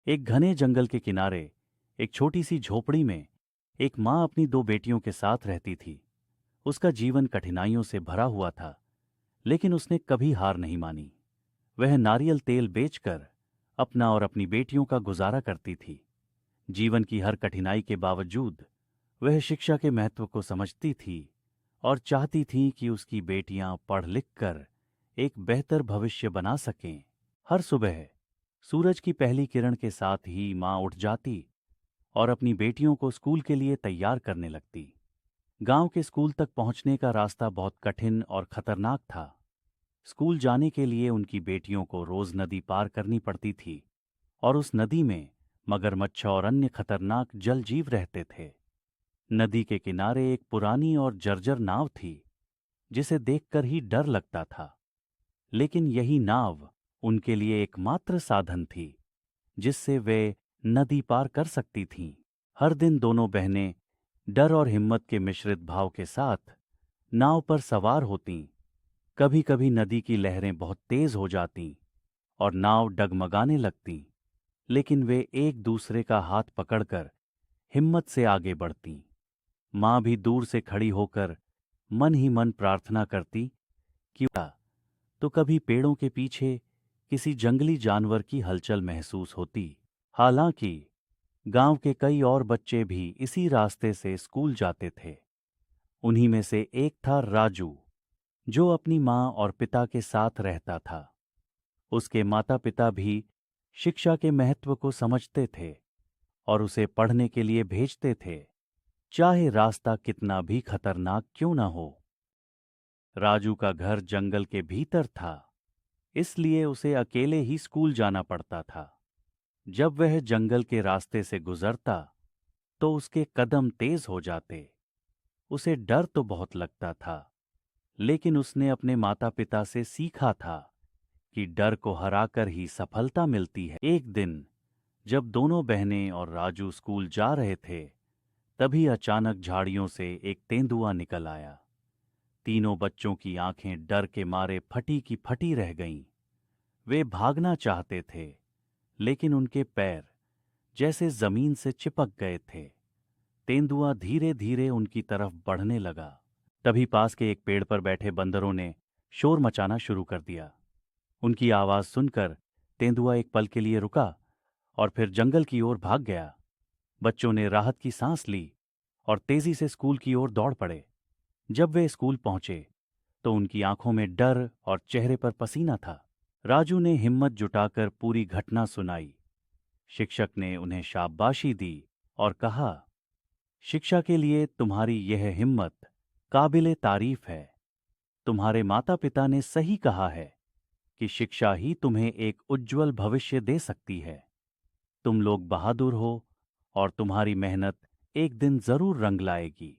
एक घने जंगल के किनारे एक छोटी सी झोपड़ी में एक माँ अपनी दो बेटियों के साथ रहती थी। उसका जीवन कठिनाइयों से भरा हुआ था, लेकिन उसने कभी हार नहीं मानी। वह नारियल तेल बेचकर अपना और अपनी बेटियों का गुजारा करती थी। जीवन की हर कठिनाई के बावजूद वह शिक्षा के महत्व को समझती थी और चाहती थी कि उसकी बेटियां पढ़ लिख कर एक बेहतर भविष्य बना सकें। हर सुबह सूरज की पहली किरण के साथ ही माँ उठ जाती और अपनी बेटियों को स्कूल के लिए तैयार करने लगती। गांव के स्कूल तक पहुंचने का रास्ता बहुत कठिन और खतरनाक था। स्कूल जाने के लिए उनकी बेटियों को रोज नदी पार करनी पड़ती थी और उस नदी में मगरमच्छ और अन्य खतरनाक जल जीव रहते थे। नदी के किनारे एक पुरानी और जर्जर नाव थी, जिसे देखकर ही डर लगता था। लेकिन यही नाव उनके लिए एकमात्र साधन थी जिससे वे नदी पार कर सकती थीं। हर दिन दोनों बहनें डर और हिम्मत के मिश्रित भाव के साथ नाव पर सवार होतीं। कभी कभी नदी की लहरें बहुत तेज हो जातीं और नाव डगमगाने लगती, लेकिन वे एक दूसरे का हाथ पकड़कर हिम्मत से आगे बढ़तीं। माँ भी दूर से खड़ी होकर मन ही मन प्रार्थना करती कि तो कभी पेड़ों के पीछे किसी जंगली जानवर की हलचल महसूस होती। हालांकि गांव के कई और बच्चे भी इसी रास्ते से स्कूल जाते थे। उन्हीं में से एक था राजू, जो अपनी माँ और पिता के साथ रहता था। उसके माता पिता भी शिक्षा के महत्व को समझते थे और उसे पढ़ने के लिए भेजते थे, चाहे रास्ता कितना भी खतरनाक क्यों न हो। राजू का घर जंगल के भीतर था, इसलिए उसे अकेले ही स्कूल जाना पड़ता था। जब वह जंगल के रास्ते से गुजरता तो उसके कदम तेज हो जाते। उसे डर तो बहुत लगता था, लेकिन उसने अपने माता पिता से सीखा था कि डर को हराकर ही सफलता मिलती है। एक दिन जब दोनों बहनें और राजू स्कूल जा रहे थे, तभी अचानक झाड़ियों से एक तेंदुआ निकल आया। तीनों बच्चों की आंखें डर के मारे फटी की फटी रह गईं। वे भागना चाहते थे, लेकिन उनके पैर जैसे जमीन से चिपक गए थे। तेंदुआ धीरे धीरे उनकी तरफ बढ़ने लगा। तभी पास के एक पेड़ पर बैठे बंदरों ने शोर मचाना शुरू कर दिया। उनकी आवाज सुनकर तेंदुआ एक पल के लिए रुका और फिर जंगल की ओर भाग गया। बच्चों ने राहत की सांस ली और तेजी से स्कूल की ओर दौड़ पड़े। जब वे स्कूल पहुंचे तो उनकी आंखों में डर और चेहरे पर पसीना था। राजू ने हिम्मत जुटाकर पूरी घटना सुनाई। शिक्षक ने उन्हें शाबाशी दी और कहा, शिक्षा के लिए तुम्हारी यह हिम्मत काबिले तारीफ है। तुम्हारे माता पिता ने सही कहा है कि शिक्षा ही तुम्हें एक उज्जवल भविष्य दे सकती है। तुम लोग बहादुर हो और तुम्हारी मेहनत एक दिन जरूर रंग लाएगी।